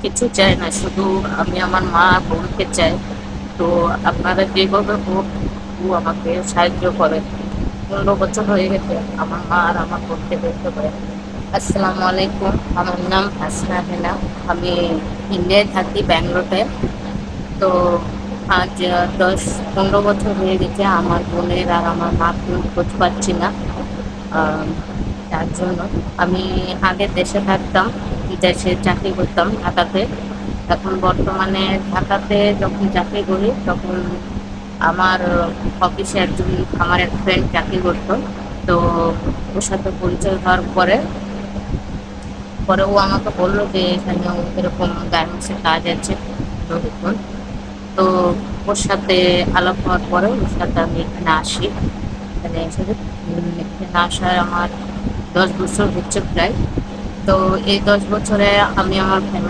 কিছু চাই না, শুধু আমি আমার মা বোনকে চাই। তো আপনারা যেভাবে হোক আমাকে সাহায্য করেন। 15 বছর হয়ে গেছে আমার মা আর আমার বোনকে দেখতে পাই। আসসালামু আলাইকুম, আমার নাম হাসনা হেনা। আমি ইন্ডিয়ায় থাকি, ব্যাঙ্গালোরে। তো আজ 10-15 বছর হয়ে গেছে আমার বোনের আর আমার মাকে খোঁজ পাচ্ছি না। আহ, তার জন্য আমি আগে দেশে থাকতাম, দেশে চাকরি করতাম ঢাকাতে। এখন বর্তমানে ঢাকাতে যখন চাকরি করি তখন আমার অফিসে আমার এক ফ্রেন্ড চাকরি করতো। তো ওর সাথে পরিচয় হওয়ার পরে পরে ও আমাকে বললো যে এখানে এরকম গার্মেন্টসের কাজ আছে, তো দেখুন। তো ওর সাথে আলাপ হওয়ার পরে ওর সাথে আমি এখানে আসি। এখানে আসার আমার 10 বছর হচ্ছে প্রায়। তো এই 10 বছরে আমি আমার ফ্যামিলি